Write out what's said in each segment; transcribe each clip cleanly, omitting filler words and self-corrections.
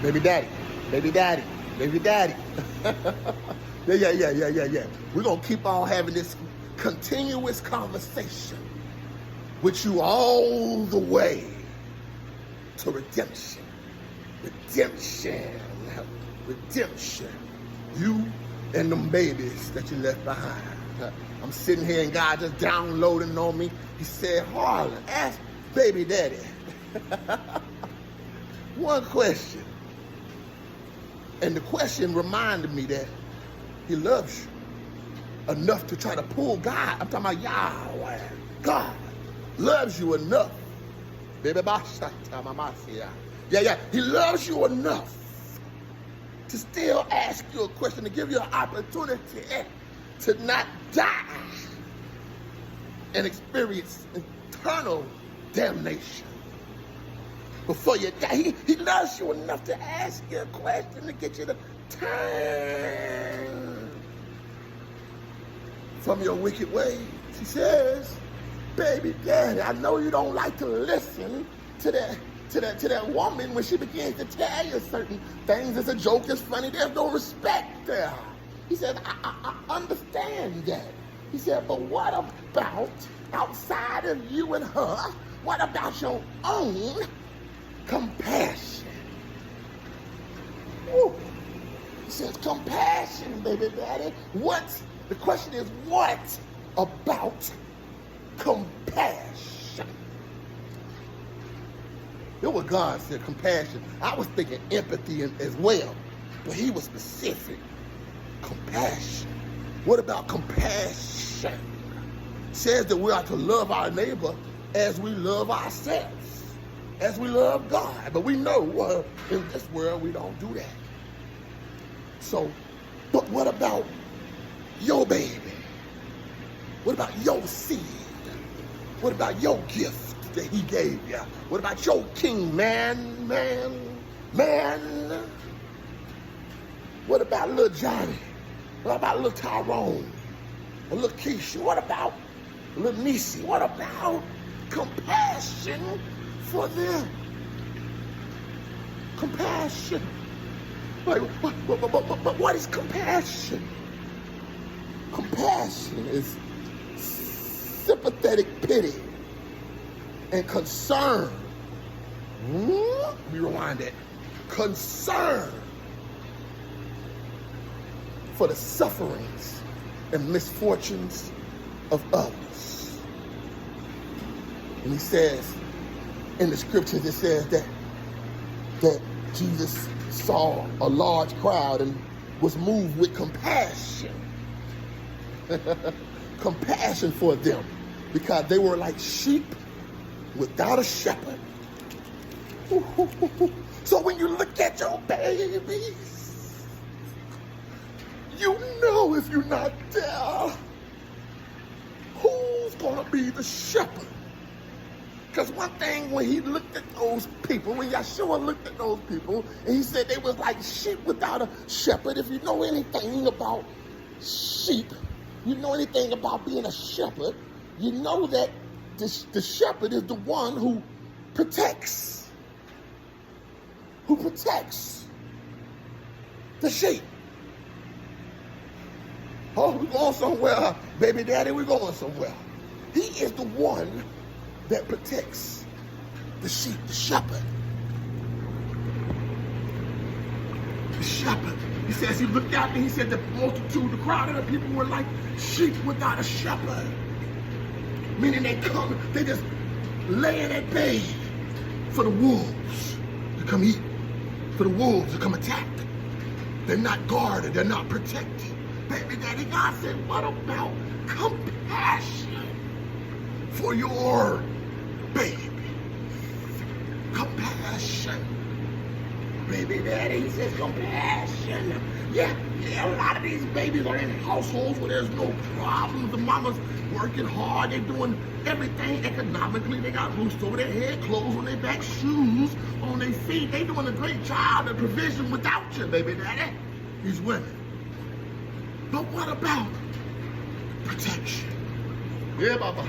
Baby daddy, baby daddy, baby daddy. Yeah. We're going to keep on having this continuous conversation with you all the way to redemption. Redemption. Redemption. You and them babies that you left behind. I'm sitting here and God just downloading on me. He said, Harlan, ask baby daddy one question. And the question reminded me that he loves you enough to try to pull God. I'm talking about Yahweh. God loves you enough. Baby, yeah. He loves you enough to still ask you a question, to give you an opportunity to not die and experience eternal damnation before you die. He loves you enough to ask you a question, to get you to turn from your wicked ways. He says, baby daddy, I know you don't like to listen to that woman when she begins to tell you certain things. It's a joke, it's funny, there's no respect there. He said, I understand that. He said, but what about outside of you and her? What about your own compassion? Woo. He says, compassion, baby daddy. The question is, what about compassion? It was God said compassion. I was thinking empathy as well, but he was specific. Compassion. What about compassion? It says that we are to love our neighbor as we love ourselves, as we love God. But we know in this world we don't do that. So, but what about your baby? What about your seed? What about your gift that he gave you? What about your king, man? What about little Johnny? What about little Tyrone? Or little Keisha? What about little Nisi? What about compassion for them? Compassion. But what is compassion? Compassion is sympathetic pity and concern. Let me rewind that. Concern for the sufferings and misfortunes of others. And he says, in the scriptures, it says that Jesus saw a large crowd and was moved with compassion. Compassion for them, because they were like sheep without a shepherd. So when you look at your babies, you know if you're not there, who's gonna be the shepherd? Because one thing, when he looked at those people, when Yeshua looked at those people, and he said they was like sheep without a shepherd. If you know anything about sheep, you know anything about being a shepherd, you know that the shepherd is the one who protects the sheep. Oh, we're going somewhere, baby daddy, we're going somewhere. He is the one that protects the sheep, the shepherd. The shepherd. He says he looked out and he said the multitude, the crowd of the people were like sheep without a shepherd. Meaning they just laying at bay for the wolves to come eat, for the wolves to come attack. They're not guarded, they're not protected. Baby daddy, God said, what about compassion for your baby? Compassion. Baby daddy, he says compassion. Yeah, a lot of these babies are in households where there's no problems. The mama's working hard, they're doing everything economically. They got roofs over their head, clothes on their back, shoes on their feet. They doing a great job of provision without you, baby daddy. These women. But what about protection? Yeah, Baba.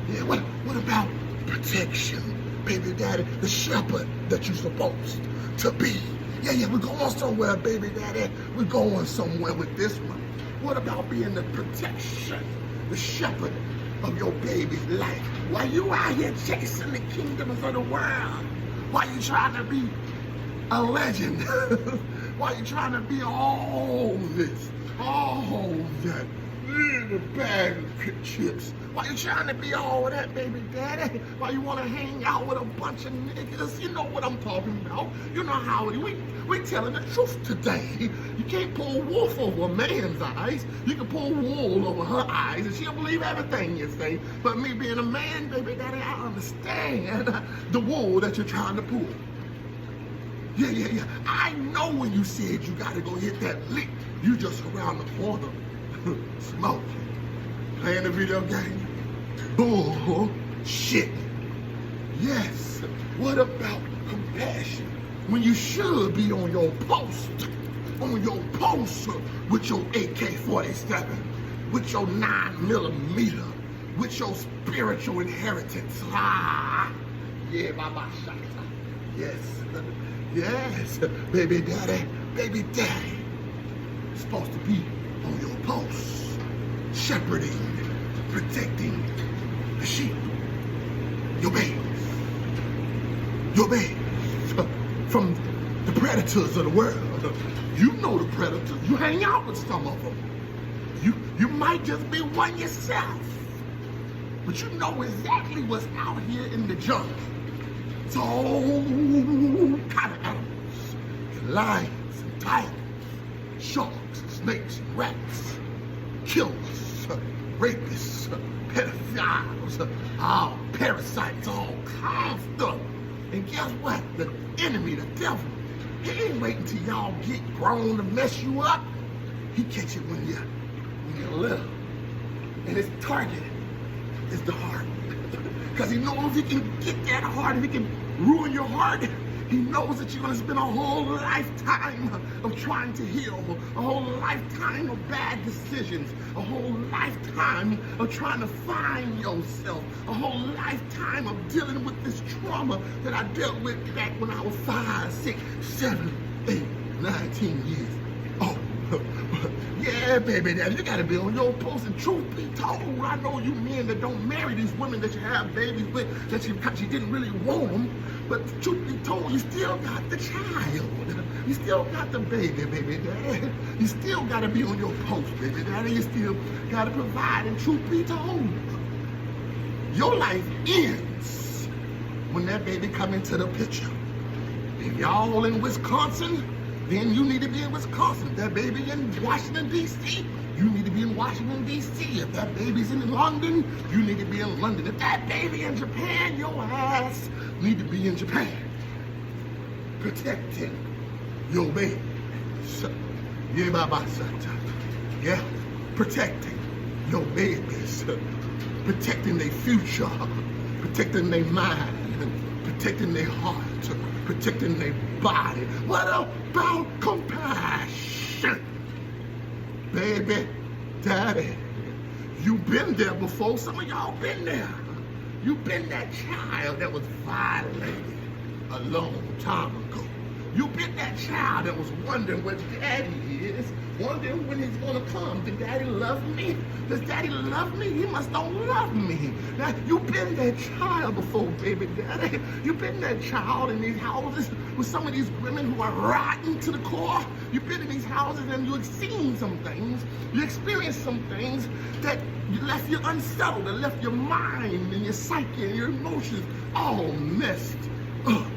Yeah, what about protection baby daddy, the shepherd that you're supposed to be. Yeah, we're going somewhere, baby daddy. We're going somewhere with this one. What about being the protection, the shepherd of your baby's life? Why you out here chasing the kingdoms of the world? Why you trying to be a legend? Why you trying to be all this, all that? The bag of chips. Why you trying to be all that, baby daddy? Why you want to hang out with a bunch of niggas? You know what I'm talking about. You know how we telling the truth today. You can't pull wolf over a man's eyes. You can pull wool over her eyes, and she'll believe everything you say. But me being a man, baby daddy, I understand the wool that you're trying to pull. Yeah. I know when you said you got to go hit that lick, you just around the corner. Smoking, playing a video game, bullshit. Yes, what about compassion when you should be on your post with your AK-47, with your 9mm, with your spiritual inheritance? Yeah, Baba Shaka. Yes, baby daddy, supposed to be on your post, shepherding, protecting the sheep, your babies from the predators of the world. You know the predators. You hang out with some of them. You might just be one yourself, but you know exactly what's out here in the jungle. It's all kind of animals, lions and tigers, sharks, snakes, rats, killers, rapists, pedophiles, all parasites, all kinds of stuff. And guess what? The enemy, the devil, he ain't waiting till y'all get grown to mess you up. He catch it when you're little. And his target is the heart. Because he knows if he can get that heart, if he can ruin your heart, he knows that you're going to spend a whole lifetime of trying to heal, a whole lifetime of bad decisions, a whole lifetime of trying to find yourself, a whole lifetime of dealing with this trauma that I dealt with back when I was 5, 6, 7, 8, 19 years old. Yeah, baby daddy, you gotta be on your post. And truth be told, I know you men that don't marry these women that you have babies with, that you didn't really want them. But truth be told, you still got the child. You still got the baby daddy. You still gotta be on your post, baby daddy. You still gotta provide. And truth be told, your life ends when that baby come into the picture. If y'all in Wisconsin, then you need to be in Wisconsin. If that baby in Washington, D.C., you need to be in Washington, D.C. If that baby's in London, you need to be in London. If that baby in Japan, your ass need to be in Japan. Protecting your baby. Yeah, protecting your babies. Protecting their future. Protecting their mind. Protecting their heart. Protecting their body. What about compassion? Baby, daddy, you've been there before. Some of y'all been there. You've been that child that was violated a long time ago. You've been that child that was wondering where daddy is, wondering when he's gonna come. Did daddy love me? Does daddy love me? He must don't love me. Now, you've been that child before, baby daddy. You've been that child in these houses with some of these women who are rotten to the core. You've been in these houses and you've seen some things. You experienced some things that left you unsettled, that left your mind and your psyche and your emotions all messed up.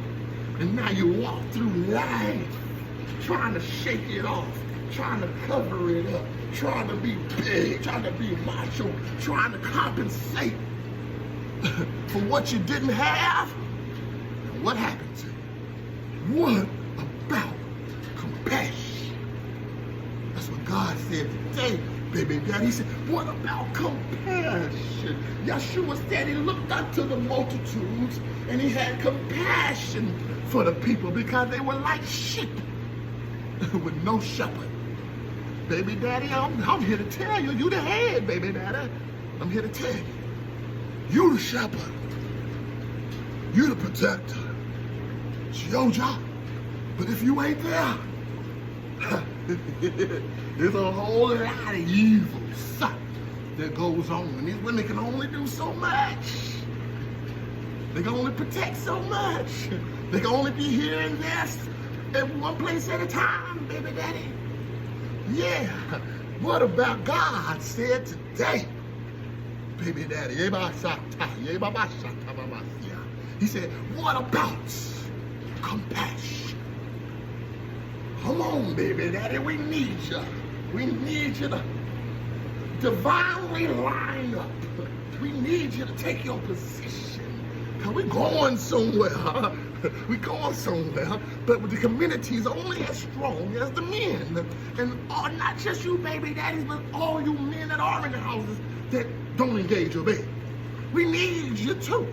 And now you walk through life trying to shake it off, trying to cover it up, trying to be big, trying to be macho, trying to compensate for what you didn't have. And what happened to you? What about compassion? That's what God said today, baby daddy. He said, what about compassion? Yeshua said he looked unto the multitudes and he had compassion for the people because they were like sheep with no shepherd. Baby daddy, I'm here to tell you, you the head, baby daddy. I'm here to tell you, you the shepherd. You the protector. It's your job. But if you ain't there, there's a whole lot of evil stuff that goes on. And these women can only do so much. They can only protect so much. They can only be here and there at one place at a time, baby daddy. Yeah. What about God said today, baby daddy? He said, what about compassion? Come on, baby daddy, we need you. We need you to divinely line up. We need you to take your position. Cause we're going somewhere. We're going somewhere. But the community is only as strong as the men. And not just you baby daddies, but all you men that are in the houses that don't engage your baby. We need you too.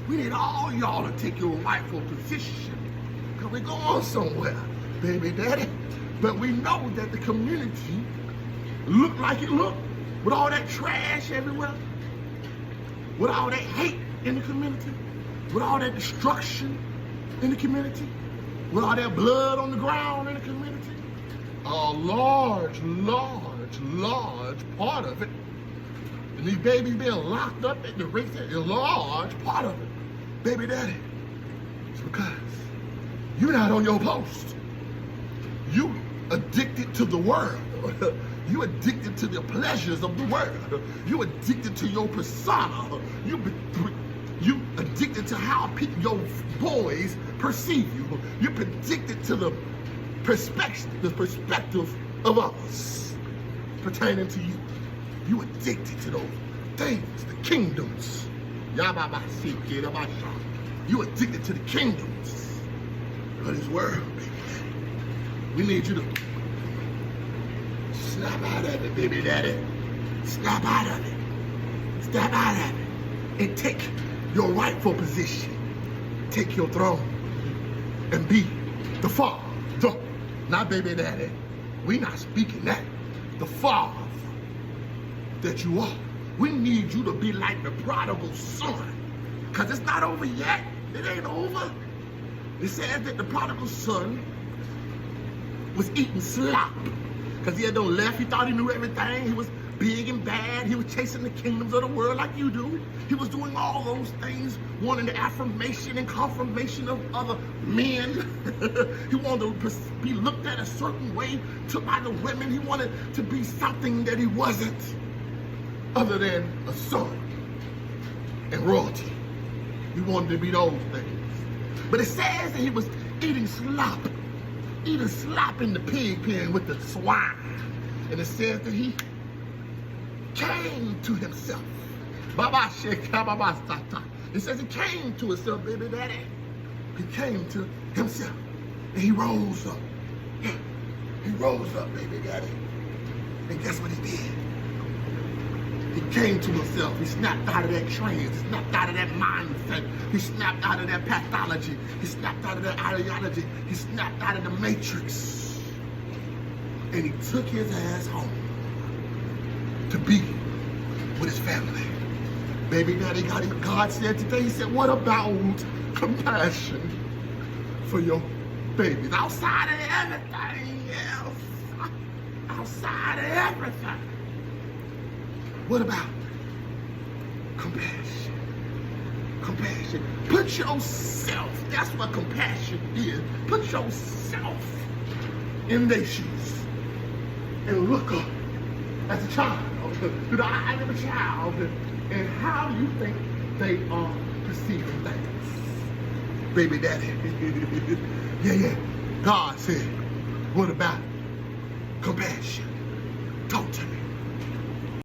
We need all y'all to take your rightful position. Cause we're going somewhere, baby daddy. But we know that the community look like it look, with all that trash everywhere, with all that hate in the community, with all that destruction in the community, with all that blood on the ground in the community. A large part of it, and these babies being locked up at the rate, a large part of it, baby daddy, it's because you're not on your post. You addicted to the world. You addicted to the pleasures of the world. You addicted to your persona. You addicted to how your boys perceive you. You're addicted to the perspective of others pertaining to you. You addicted to those things, the kingdoms. You addicted to the kingdoms of this world, baby. We need you to snap out of it, baby daddy. Snap out of it. Snap out of it. And take your rightful position. Take your throne. And be the father. Not baby daddy. We not speaking that. The father that you are. We need you to be like the prodigal son. Because it's not over yet. It ain't over. It says that the prodigal son was eating slop. Because he had no left. He thought he knew everything. He was big and bad. He was chasing the kingdoms of the world like you do. He was doing all those things, wanting the affirmation and confirmation of other men. He wanted to be looked at a certain way, took by the women. He wanted to be something that he wasn't, other than a son and royalty. He wanted to be those things. But it says that he was eating slop in the pig pen with the swine. And it says that he came to himself. It says he came to himself, baby daddy. He came to himself. And he rose up. Yeah, he rose up, baby daddy. And guess what he did? He came to himself. He snapped out of that trance. He snapped out of that mindset. He snapped out of that pathology. He snapped out of that ideology. He snapped out of the matrix. And he took his ass home to be with his family. Baby daddy, God said today, he said, what about compassion for your babies? Outside of everything else. Outside of everything. What about compassion? Compassion. Put yourself, that's what compassion is. Put yourself in their shoes and look up as a child, through the eyes of a child, and how you think they are perceiving things. Baby daddy. Yeah. God said, what about compassion? Talk to me.